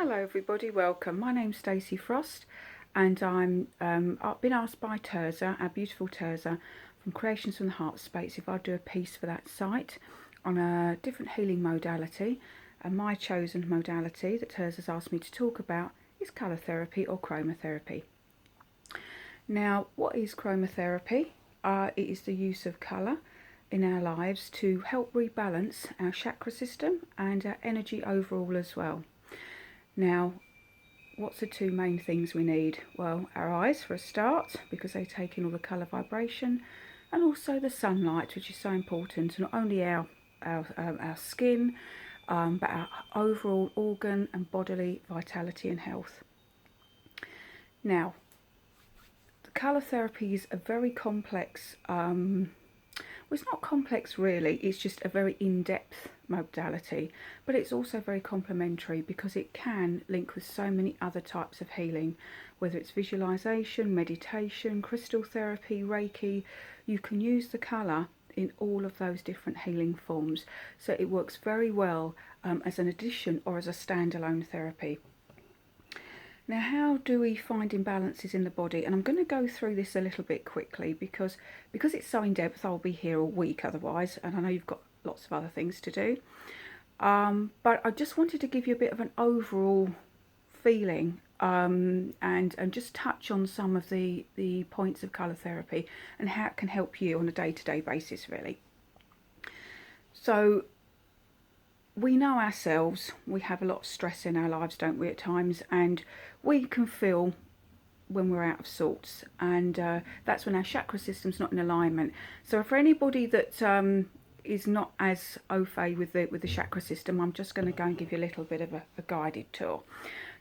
Hello everybody, welcome. My name's Stacie Frost and I've been asked by Terza, our beautiful Terza from Creations from the Heartspace, if I'd do a piece for that site on a different healing modality, and my chosen modality that Terza's asked me to talk about is colour therapy or chromotherapy. Now, what is chromotherapy? It is the use of colour in our lives to help rebalance our chakra system and our energy overall as well. Now, what's the two main things we need? Well, our eyes for a start, because they take in all the colour vibration, and also the sunlight, which is so important to not only our skin, but our overall organ and bodily vitality and health. Now, the colour therapy is a very complex, well, it's not complex really, it's just a very in-depth modality, but it's also very complementary because it can link with so many other types of healing, whether it's visualization, meditation, crystal therapy, Reiki. You can use the colour in all of those different healing forms, so it works very well as an addition or as a standalone therapy. Now, how do we find imbalances in the body? And I'm going to go through this a little bit quickly because it's so in depth. I'll be here all week otherwise, and I know you've got lots of other things to do. But I just wanted to give you a bit of an overall feeling and just touch on some of the points of colour therapy and how it can help you on a day-to-day basis, really. So, we know ourselves, we have a lot of stress in our lives, don't we, at times, and we can feel when we're out of sorts, and that's when our chakra system's not in alignment. So for anybody that is not as au fait with the chakra system, I'm just going to go and give you a little bit of a guided tour.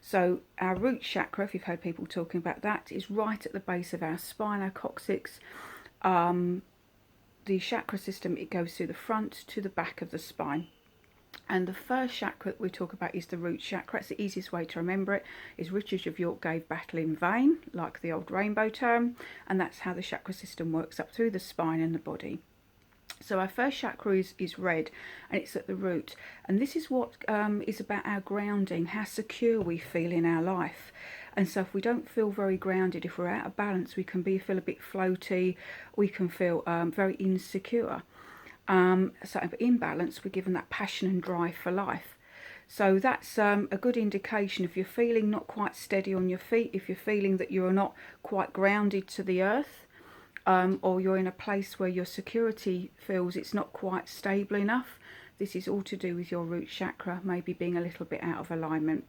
So our root chakra, if you've heard people talking about that, is right at the base of our spine, our coccyx. The chakra system, it goes through the front to the back of the spine. And the first chakra that we talk about is the root chakra. It's the easiest way to remember it. Is Richard of York gave battle in vain, like the old rainbow term, and that's how the chakra system works up through the spine and the body. So our first chakra is red, and it's at the root, and this is what is about our grounding, how secure we feel in our life. And so if we don't feel very grounded, if we're out of balance, we can feel a bit floaty, we can feel very insecure. So in balance, we're given that passion and drive for life. So that's a good indication if you're feeling not quite steady on your feet, if you're feeling that you're not quite grounded to the earth, or you're in a place where your security feels it's not quite stable enough. This is all to do with your root chakra maybe being a little bit out of alignment.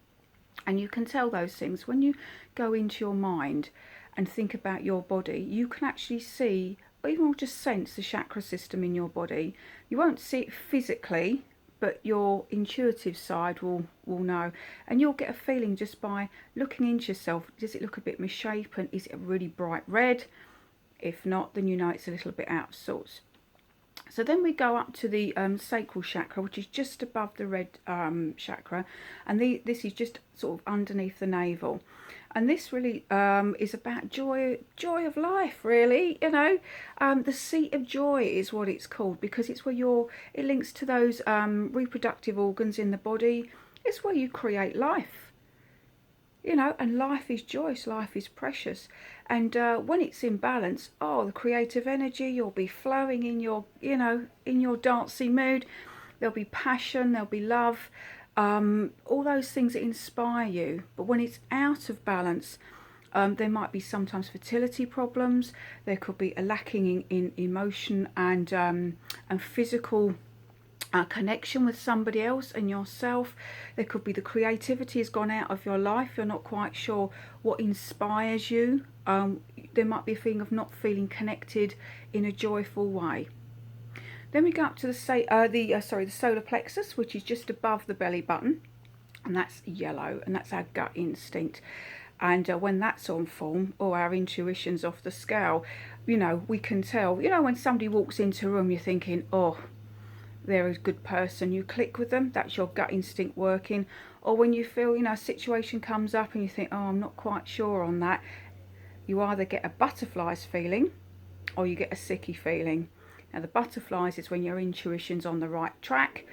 And you can tell those things when you go into your mind and think about your body. You can actually see, or even just sense, the chakra system in your body. You won't see it physically, but your intuitive side will know, and you'll get a feeling just by looking into yourself. Does it look a bit misshapen? Is it a really bright red? If not, then you know it's a little bit out of sorts. So then we go up to the sacral chakra, which is just above the red chakra, and this is just sort of underneath the navel. And this really is about joy of life, really. You know, the seat of joy is what it's called, because it's where it links to those reproductive organs in the body. It's where you create life. You know, and life is joyous, life is precious. And when it's in balance, the creative energy, you'll be flowing in your, in your dancey mood. There'll be passion, there'll be love, all those things that inspire you. But when it's out of balance, there might be sometimes fertility problems. There could be a lacking in emotion and physical connection with somebody else and yourself. There could be the creativity has gone out of your life. You're not quite sure what inspires you. There might be a feeling of not feeling connected in a joyful way. Then we go up to the solar plexus, which is just above the belly button, and that's yellow, and that's our gut instinct. And when that's on form, or our intuition's off the scale, we can tell. When somebody walks into a room, you're thinking, they're a good person, you click with them, that's your gut instinct working. Or when you feel, a situation comes up and you think, I'm not quite sure on that, you either get a butterflies feeling or you get a sicky feeling. Now the butterflies is when your intuition's on the right track.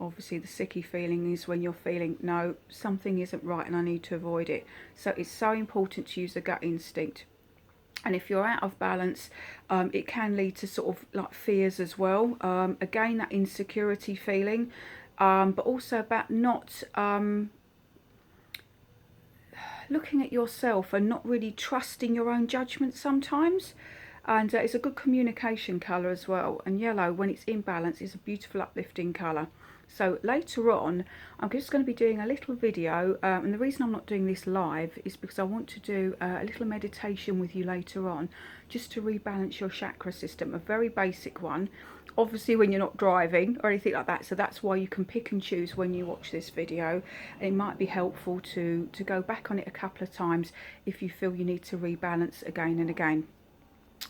Obviously the sicky feeling is when you're feeling, no, something isn't right and I need to avoid it. So it's so important to use the gut instinct. And if you're out of balance, it can lead to sort of like fears as well. Again, that insecurity feeling, but also about not looking at yourself and not really trusting your own judgment sometimes. And it's a good communication colour as well. And yellow, when it's in balance, is a beautiful uplifting colour. So later on, I'm just going to be doing a little video, and the reason I'm not doing this live is because I want to do a little meditation with you later on, just to rebalance your chakra system, a very basic one, obviously when you're not driving or anything like that. So that's why you can pick and choose when you watch this video. And it might be helpful to go back on it a couple of times if you feel you need to rebalance again and again.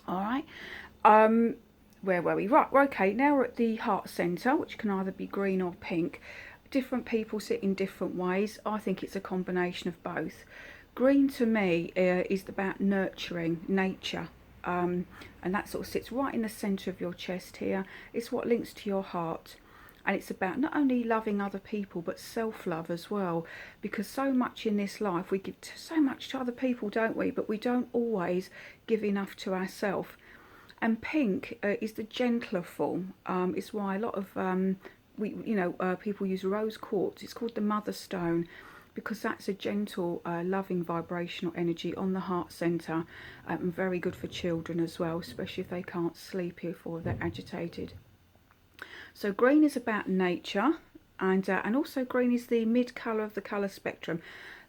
All right. Where were we? Right, okay, now we're at the heart centre, which can either be green or pink. Different people sit in different ways. I think it's a combination of both. Green to me is about nurturing nature, and that sort of sits right in the centre of your chest here. It's what links to your heart, and it's about not only loving other people but self-love as well, because so much in this life we give so much to other people, don't we? But we don't always give enough to ourselves. And pink is the gentler form. It's why a lot of people use rose quartz. It's called the mother stone, because that's a gentle, loving vibrational energy on the heart centre, and very good for children as well, especially if they can't sleep or they're agitated. So green is about nature, and also green is the mid colour of the colour spectrum.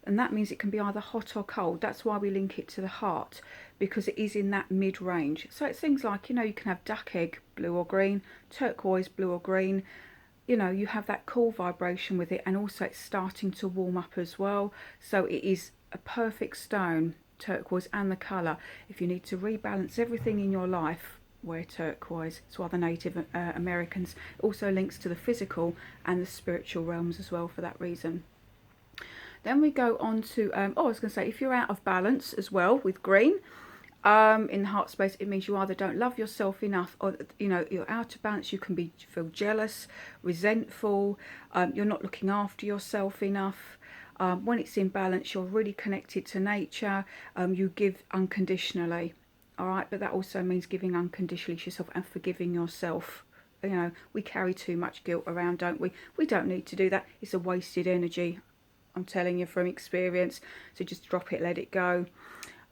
And that means it can be either hot or cold. That's why we link it to the heart, because it is in that mid-range. So it's things like, you know, you can have duck egg, blue or green, turquoise, blue or green. You know, you have that cool vibration with it, and also it's starting to warm up as well. So it is a perfect stone, turquoise, and the colour. If you need to rebalance everything in your life, wear turquoise. It's why the Native Americans also links to the physical and the spiritual realms as well for that reason. Then we go on to, I was going to say, if you're out of balance as well with green, in the heart space, it means you either don't love yourself enough, or, you know, you're out of balance. You can feel jealous, resentful, you're not looking after yourself enough. When it's in balance, you're really connected to nature, you give unconditionally, all right? But that also means giving unconditionally to yourself and forgiving yourself. You know, we carry too much guilt around, don't we? We don't need to do that. It's a wasted energy. I'm telling you from experience, so just drop it, let it go.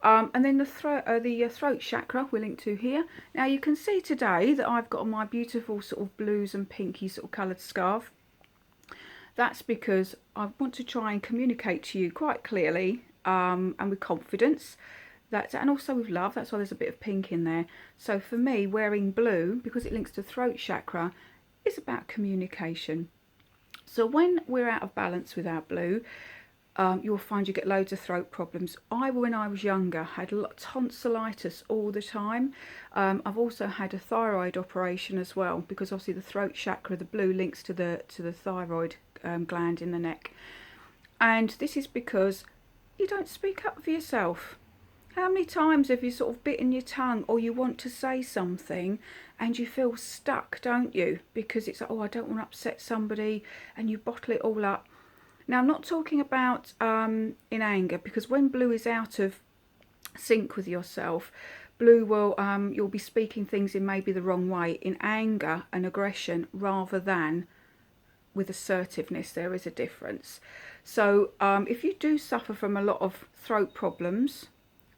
And then the throat chakra we're linked to here. Now you can see today that I've got my beautiful sort of blues and pinky sort of coloured scarf. That's because I want to try and communicate to you quite clearly, and with confidence, and also with love. That's why there's a bit of pink in there. So for me, wearing blue, because it links to throat chakra, is about communication. So when we're out of balance with our blue, you'll find you get loads of throat problems. When I was younger, had a lot of tonsillitis all the time. I've also had a thyroid operation as well, because obviously the throat chakra, the blue, links to the thyroid gland in the neck. And this is because you don't speak up for yourself. How many times have you sort of bitten your tongue, or you want to say something and you feel stuck, don't you? Because it's like, oh, I don't want to upset somebody, and you bottle it all up. Now, I'm not talking about in anger, because when blue is out of sync with yourself, blue will, you'll be speaking things in maybe the wrong way, in anger and aggression, rather than with assertiveness. There is a difference. So if you do suffer from a lot of throat problems,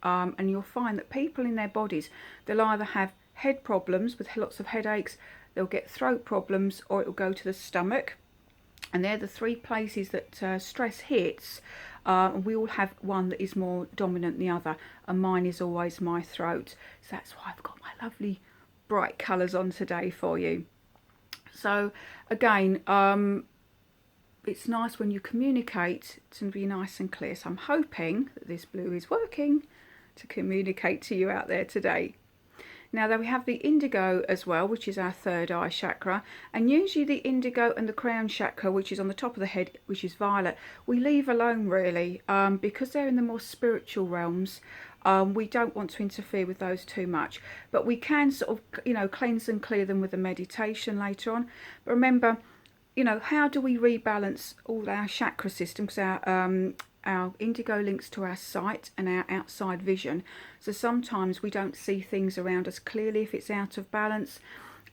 and you'll find that people in their bodies, they'll either have head problems with lots of headaches, they'll get throat problems, or it will go to the stomach. And they're the three places that stress hits. We all have one that is more dominant than the other, and mine is always my throat. So that's why I've got my lovely bright colours on today for you. So again, it's nice when you communicate to be nice and clear. So I'm hoping that this blue is working to communicate to you out there today. Now, then we have the indigo as well, which is our third eye chakra. And usually the indigo and the crown chakra, which is on the top of the head, which is violet, we leave alone really, because they're in the more spiritual realms. We don't want to interfere with those too much. But we can sort of, you know, cleanse and clear them with a meditation later on. But remember, you know, how do we rebalance all our chakra system? Because our indigo links to our sight and our outside vision. So sometimes we don't see things around us clearly if it's out of balance.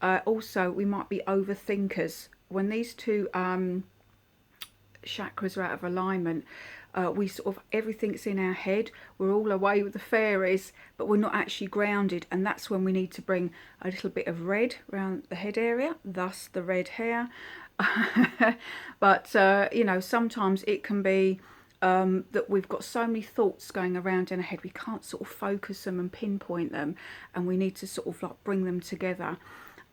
Also, we might be overthinkers. When these two chakras are out of alignment, we sort of, everything's in our head, we're all away with the fairies, but we're not actually grounded, and that's when we need to bring a little bit of red around the head area, thus the red hair. But you know, sometimes it can be that we've got so many thoughts going around in our head, we can't sort of focus them and pinpoint them, and we need to sort of like bring them together.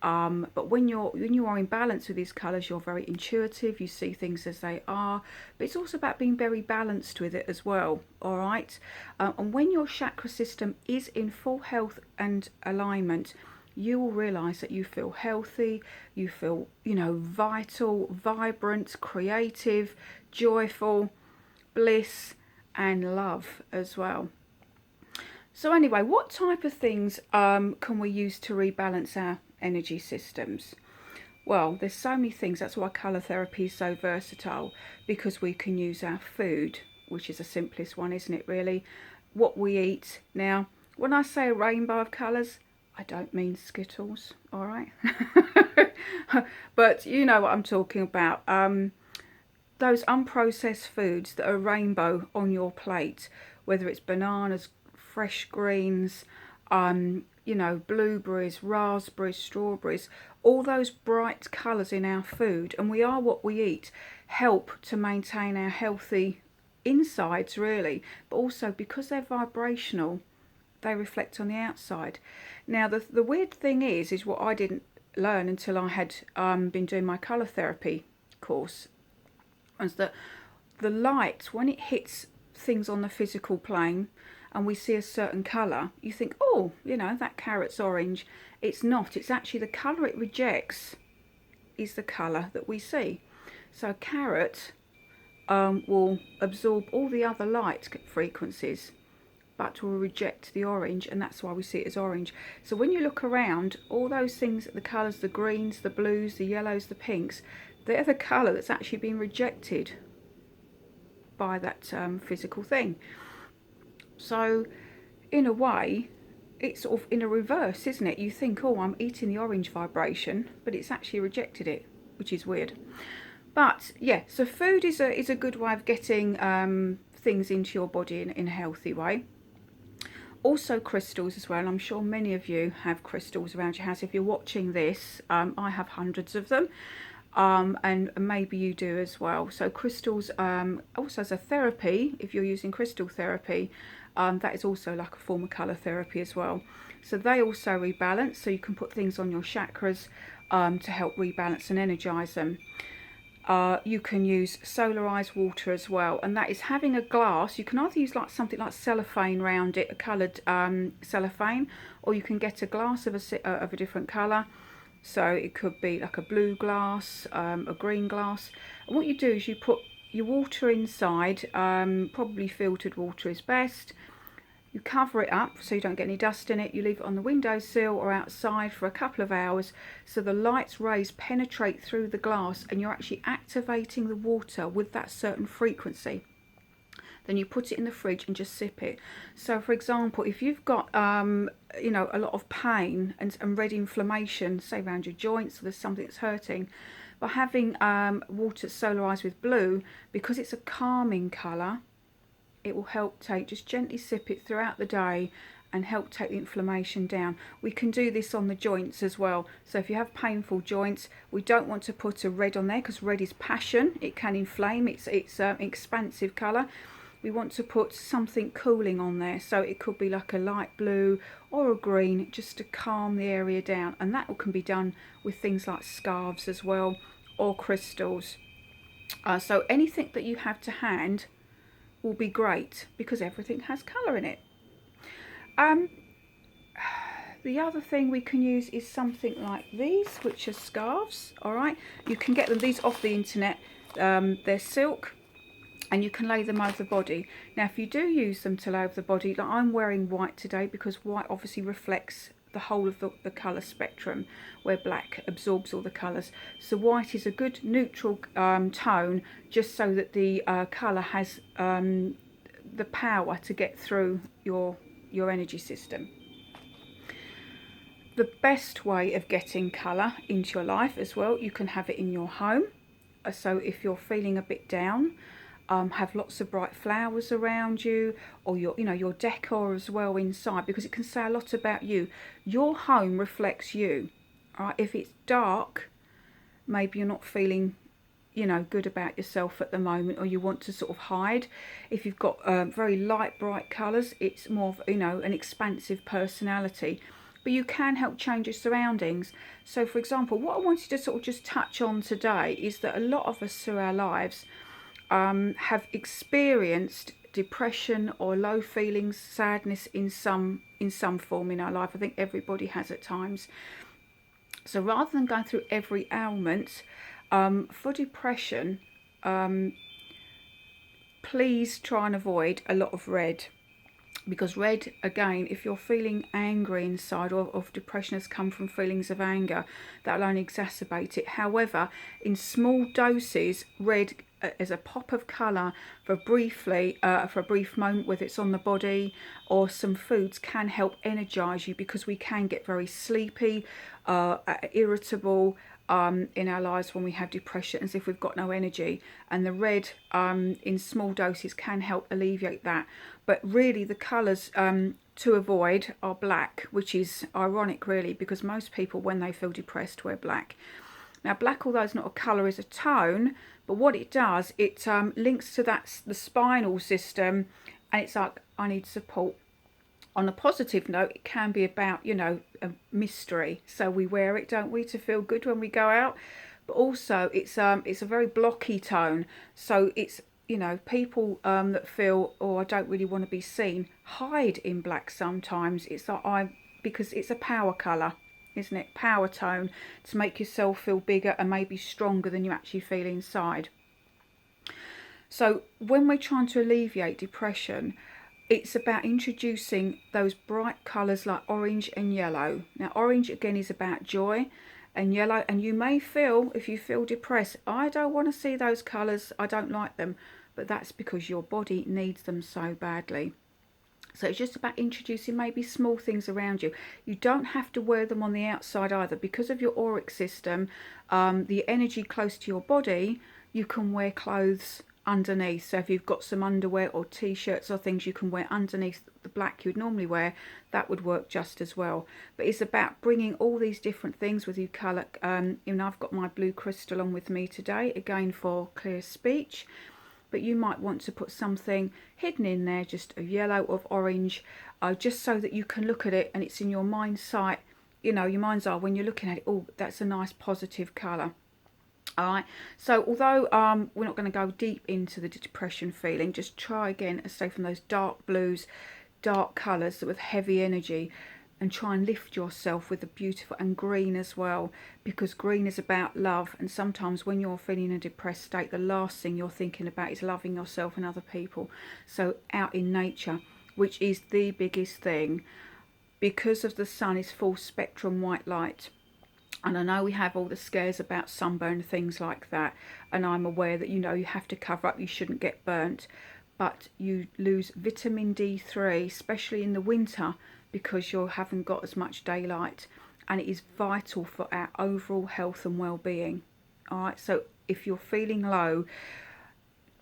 But when you are in balance with these colours, you're very intuitive, you see things as they are, but it's also about being very balanced with it as well, all right? And when your chakra system is in full health and alignment, you will realise that you feel healthy, you feel, you know, vital, vibrant, creative, joyful, bliss and love as well. So anyway, what type of things can we use to rebalance our energy systems? Well, there's so many things. That's why colour therapy is so versatile, because we can use our food, which is the simplest one, isn't it, really? What we eat. Now, when I say a rainbow of colours, I don't mean Skittles, all right? But you know what I'm talking about. Those unprocessed foods that are rainbow on your plate, whether it's bananas, fresh greens, you know, blueberries, raspberries, strawberries, all those bright colours in our food, and we are what we eat, help to maintain our healthy insides, really, but also because they're vibrational, they reflect on the outside. Now, the weird thing is what I didn't learn until I had been doing my colour therapy course, was that the light, when it hits things on the physical plane, and we see a certain colour, you think, oh, you know, that carrot's orange. It's not. It's actually the colour it rejects is the colour that we see. So a carrot will absorb all the other light frequencies, but will reject the orange, and that's why we see it as orange. So when you look around, all those things, the colours, the greens, the blues, the yellows, the pinks, they're the colour that's actually been rejected by that physical thing. So in a way, it's sort of in a reverse, isn't it? You think, oh, I'm eating the orange vibration, but it's actually rejected it, which is weird. But yeah, so food is a good way of getting things into your body in a healthy way. Also crystals as well. I'm sure many of you have crystals around your house. If you're watching this, I have hundreds of them. And maybe you do as well. So crystals, also as a therapy, if you're using crystal therapy, that is also like a form of colour therapy as well. So they also rebalance, so you can put things on your chakras to help rebalance and energise them. You can use solarized water as well, and that is having a glass. You can either use like something like cellophane around it, a coloured cellophane, or you can get a glass of a different colour. So it could be like a blue glass, a green glass. And what you do is you put your water inside, probably filtered water is best. You cover it up so you don't get any dust in it. You leave it on the windowsill or outside for a couple of hours so the light's rays penetrate through the glass and you're actually activating the water with that certain frequency. Then you put it in the fridge and just sip it. So for example, if you've got you know, a lot of pain and red inflammation, say around your joints, or there's something that's hurting, by having water solarized with blue, because it's a calming colour, it will help just gently sip it throughout the day and help take the inflammation down. We can do this on the joints as well. So if you have painful joints, we don't want to put a red on there because red is passion. It can inflame. It's an expansive colour. We want to put something cooling on there. So it could be like a light blue or a green, just to calm the area down. And that can be done with things like scarves as well, or crystals. So anything that you have to hand will be great because everything has colour in it. The other thing we can use is something like these, which are scarves. All right, you can get them these off the internet. They're silk, and you can lay them over the body. Now, if you do use them to lay over the body, like I'm wearing white today because white obviously reflects the whole of the colour spectrum, where black absorbs all the colours. So white is a good neutral tone, just so that the colour has the power to get through your energy system. The best way of getting colour into your life as well, you can have it in your home. So if you're feeling a bit down, have lots of bright flowers around you, or your decor as well inside, because it can say a lot about you. Your home reflects you. All right? If it's dark, maybe you're not feeling good about yourself at the moment, or you want to sort of hide. If you've got very light, bright colours, it's more of an expansive personality. But you can help change your surroundings. So for example, what I wanted to sort of just touch on today is that a lot of us through our lives have experienced depression or low feelings, sadness in some form in our life. I think everybody has at times. So rather than going through every ailment, for depression, please try and avoid a lot of red. Because red, again, if you're feeling angry inside, or if depression has come from feelings of anger, that will only exacerbate it. However, in small doses, red as a pop of colour for a brief moment, whether it's on the body or some foods, can help energise you, because we can get very sleepy, irritable in our lives when we have depression, as if we've got no energy. And the red in small doses can help alleviate that. But really the colours to avoid are black, which is ironic really, because most people when they feel depressed wear black. Now black, although it's not a colour, is a tone, but what it does, it links to the spinal system, and it's like, I need support. On a positive note, it can be about, a mystery. So we wear it, don't we, to feel good when we go out. But also it's a very blocky tone. So it's, people that feel, oh, I don't really want to be seen, hide in black sometimes. It's like because it's a power colour, isn't it? Power tone, to make yourself feel bigger and maybe stronger than you actually feel inside. So when we're trying to alleviate depression, it's about introducing those bright colours like orange and yellow. Now orange again is about joy, and yellow, and you may feel, if you feel depressed, I don't want to see those colours, I don't like them, but that's because your body needs them so badly. So it's just about introducing maybe small things around you. You don't have to wear them on the outside either. Because of your auric system, the energy close to your body, you can wear clothes underneath. So if you've got some underwear or t-shirts or things you can wear underneath the black you would normally wear, that would work just as well. But it's about bringing all these different things with you colour. I've got my blue crystal on with me today, again for clear speech. But you might want to put something hidden in there, just a yellow or orange, just so that you can look at it and it's in your mind's sight. Your mind's eye when you're looking at it, oh, that's a nice positive colour. All right, so although we're not going to go deep into the depression feeling, just try again and stay from those dark blues, dark colours with heavy energy, and try and lift yourself with the beautiful, and green as well, because green is about love. And sometimes when you're feeling in a depressed state, the last thing you're thinking about is loving yourself and other people. So out in nature, which is the biggest thing, because of the sun is full spectrum white light. And I know we have all the scares about sunburn, things like that, and I'm aware that you have to cover up, you shouldn't get burnt, but you lose vitamin D3, especially in the winter, because you haven't got as much daylight, and it is vital for our overall health and well-being. All right, so if you're feeling low,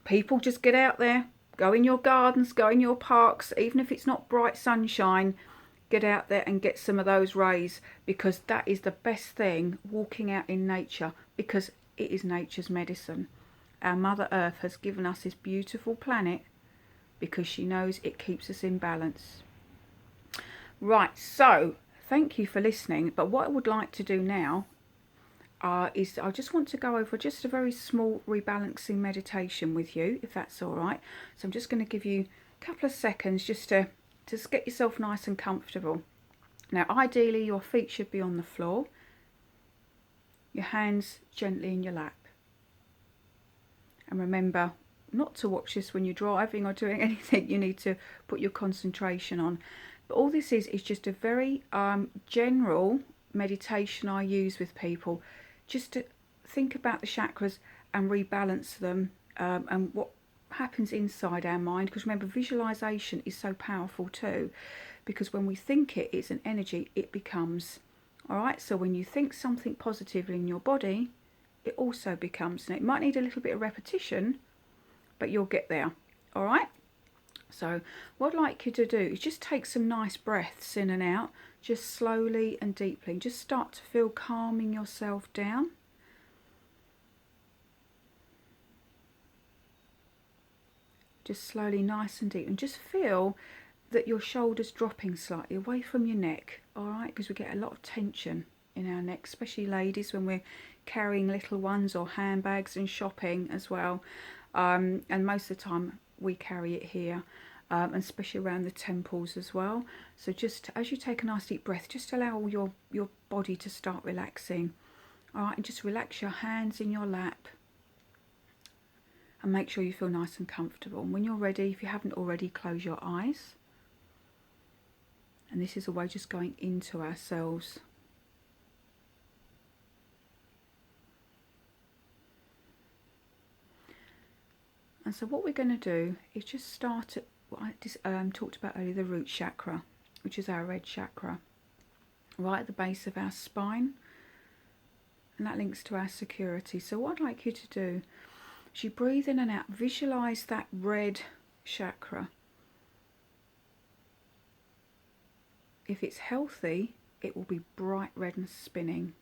people, just get out there, go in your gardens, go in your parks, even if it's not bright sunshine, get out there and get some of those rays, because that is the best thing, walking out in nature, because it is nature's medicine. Our Mother Earth has given us this beautiful planet because she knows it keeps us in balance. Right, so thank you for listening, but what I would like to do now is I just want to go over just a very small rebalancing meditation with you, if that's all right. So I'm just going to give you a couple of seconds just to get yourself nice and comfortable. Now ideally your feet should be on the floor, your hands gently in your lap, and remember not to watch this when you're driving or doing anything. You need to put your concentration on. But all this is just a very general meditation I use with people, just to think about the chakras and rebalance them, and what happens inside our mind. Because remember, visualization is so powerful too, because when we think it, it's an energy, it becomes. All right, so when you think something positive in your body, it also becomes. Now, it might need a little bit of repetition, but you'll get there. All right, so what I'd like you to do is just take some nice breaths in and out, just slowly and deeply. Just start to feel calming yourself down. Just slowly, nice and deep, and just feel that your shoulders dropping slightly away from your neck. All right, because we get a lot of tension in our neck, especially ladies when we're carrying little ones or handbags and shopping as well. And most of the time we carry it here, and especially around the temples as well. So just as you take a nice deep breath, just allow your body to start relaxing. All right, and just relax your hands in your lap. And make sure you feel nice and comfortable. And when you're ready, if you haven't already, close your eyes. And this is a way just going into ourselves. And so what we're going to do is just start at what I talked about earlier, the root chakra, which is our red chakra, right at the base of our spine. And that links to our security. So what I'd like you to do, as you breathe in and out, visualize that red chakra. If it's healthy, it will be bright red and spinning.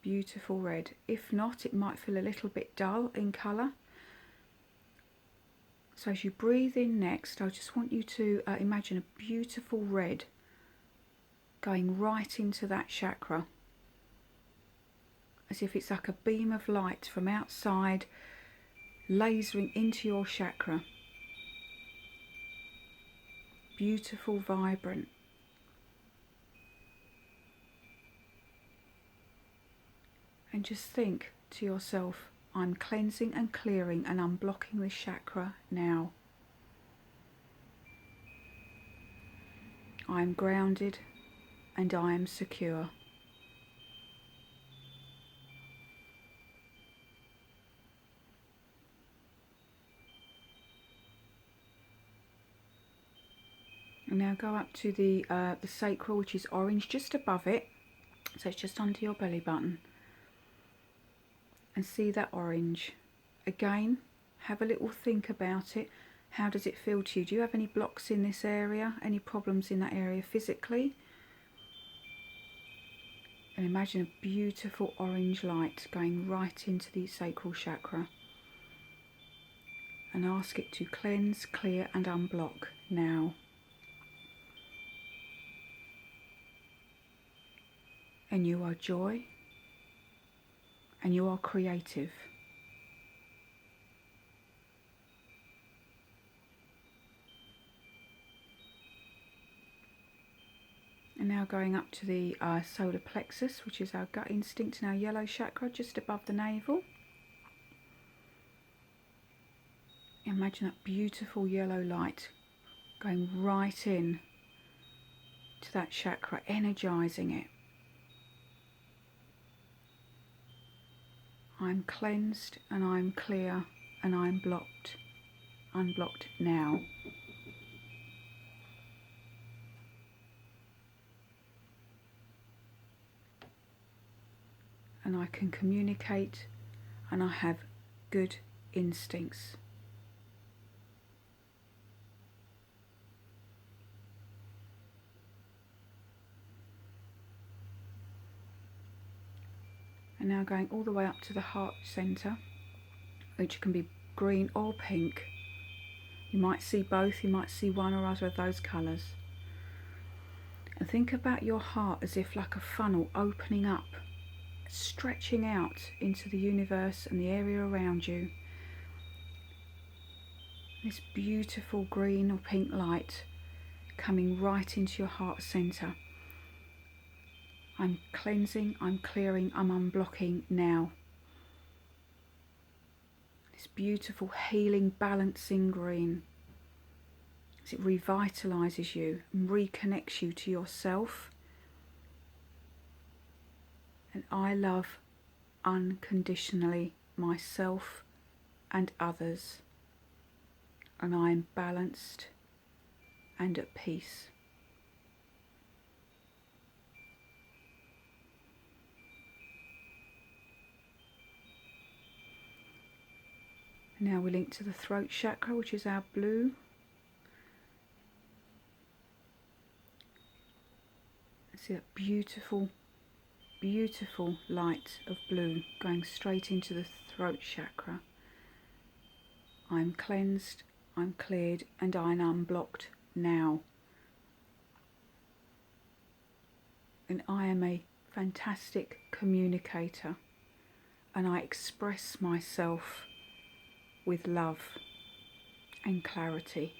Beautiful red. If not, it might feel a little bit dull in colour. So as you breathe in next, I just want you to imagine a beautiful red going right into that chakra, as if it's like a beam of light from outside lasering into your chakra. Beautiful, vibrant. And just think to yourself, I'm cleansing and clearing and unblocking this chakra now. I am grounded and I am secure. And now go up to the sacral, which is orange, just above it. So it's just under your belly button. And see that orange. Again, have a little think about it. How does it feel to you? Do you have any blocks in this area? Any problems in that area physically? And imagine a beautiful orange light going right into the sacral chakra. And ask it to cleanse, clear and unblock now. And you are joy. And you are creative. And now going up to the solar plexus, which is our gut instinct and our yellow chakra, just above the navel. Imagine that beautiful yellow light going right in to that chakra, energizing it. I'm cleansed and I'm clear and I'm unblocked now. And I can communicate and I have good instincts. And now going all the way up to the heart centre, which can be green or pink. You might see both, you might see one or other of those colours. And think about your heart as if like a funnel opening up, stretching out into the universe and the area around you. This beautiful green or pink light coming right into your heart centre. I'm cleansing, I'm clearing, I'm unblocking now. This beautiful, healing, balancing green. It revitalises you and reconnects you to yourself. And I love unconditionally myself and others, and I am balanced and at peace. Now we link to the throat chakra, which is our blue. See that beautiful, beautiful light of blue going straight into the throat chakra. I'm cleansed, I'm cleared, and I'm unblocked now. And I am a fantastic communicator, and I express myself with love and clarity.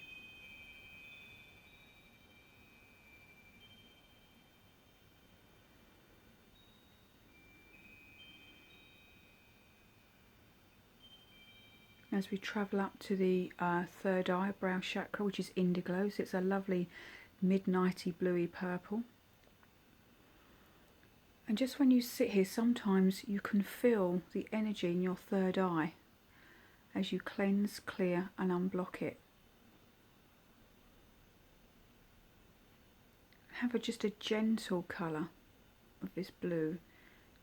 As we travel up to the third eye, brow chakra, which is indigo, so it's a lovely midnighty bluey purple. And just when you sit here, sometimes you can feel the energy in your third eye as you cleanse, clear and unblock it. Have just a gentle colour of this blue,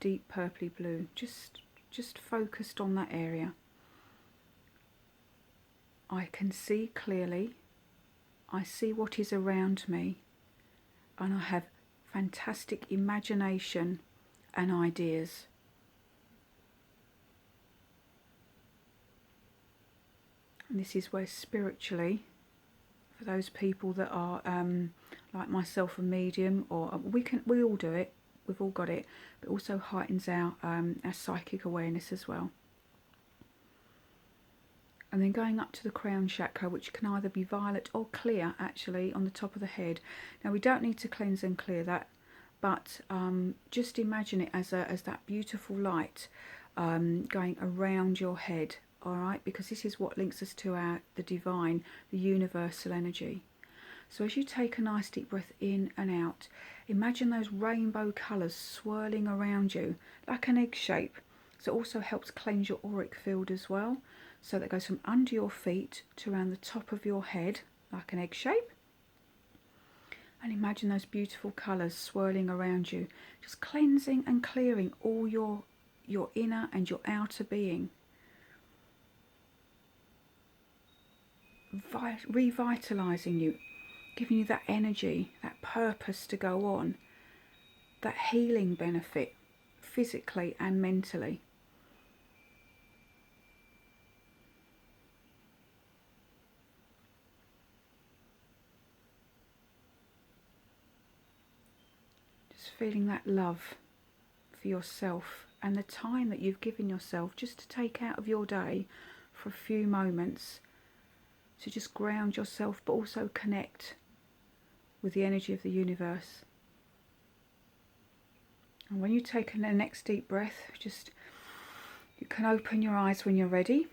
deep purpley blue, just focused on that area. I can see clearly, I see what is around me, and I have fantastic imagination and ideas. And this is where spiritually, for those people that are like myself, a medium, or we all do it, we've all got it, but also heightens our psychic awareness as well. And then going up to the crown chakra, which can either be violet or clear, actually, on the top of the head. Now, we don't need to cleanse and clear that, but just imagine it as that beautiful light going around your head, all right? Because this is what links us to the divine, the universal energy. So as you take a nice deep breath in and out, imagine those rainbow colours swirling around you like an egg shape. So it also helps cleanse your auric field as well. So that goes from under your feet to around the top of your head, like an egg shape. And imagine those beautiful colours swirling around you, just cleansing and clearing all your inner and your outer being. Revitalising you, giving you that energy, that purpose to go on, that healing benefit, physically and mentally. Feeling that love for yourself and the time that you've given yourself just to take out of your day for a few moments to just ground yourself, but also connect with the energy of the universe. And when you take the next deep breath, you can open your eyes when you're ready.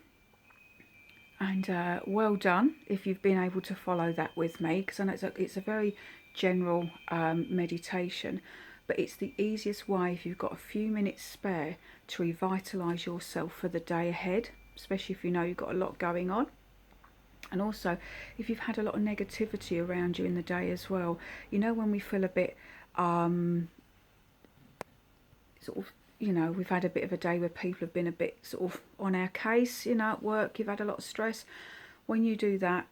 And well done if you've been able to follow that with me, because I know it's a very general meditation. But it's the easiest way, if you've got a few minutes spare, to revitalise yourself for the day ahead, especially if you know you've got a lot going on. And also, if you've had a lot of negativity around you in the day as well, you know, when we feel a bit, sort of, you know, we've had a bit of a day where people have been a bit sort of on our case, you know, at work, you've had a lot of stress. When you do that,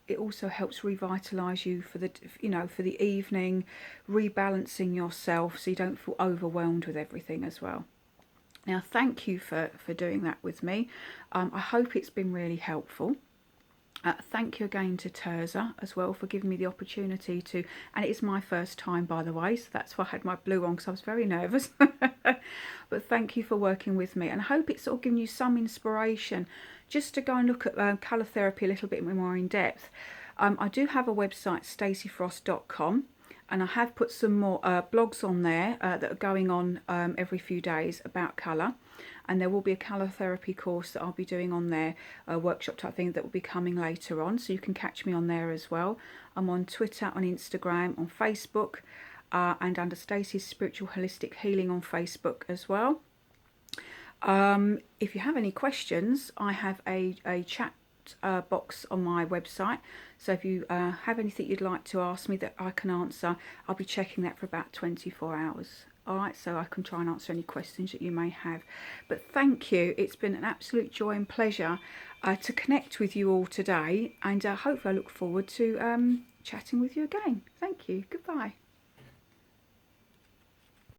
it also helps revitalise you for the, you know, for the evening, rebalancing yourself so you don't feel overwhelmed with everything as well. Now, thank you for doing that with me. I hope it's been really helpful. Thank you again to Terza as well for giving me the opportunity to, and it is my first time, by the way, so that's why I had my blue on, because I was very nervous. But thank you for working with me, and I hope it's sort of given you some inspiration just to go and look at colour therapy a little bit more in depth. I do have a website, staciefrost.com, and I have put some more blogs on there that are going on every few days about colour. and there will be a calotherapy course that I'll be doing on there, a workshop type thing that will be coming later on, so you can catch me on there as well. I'm on Twitter, on Instagram, on Facebook, and under Stacie's Spiritual Holistic Healing on Facebook as well. If you have any questions, I have a chat box on my website, so if you have anything you'd like to ask me that I can answer, I'll be checking that for about 24 hours. Alright, so I can try and answer any questions that you may have. But thank you, it's been an absolute joy and pleasure to connect with you all today, and hopefully I look forward to chatting with you again. Thank you, goodbye.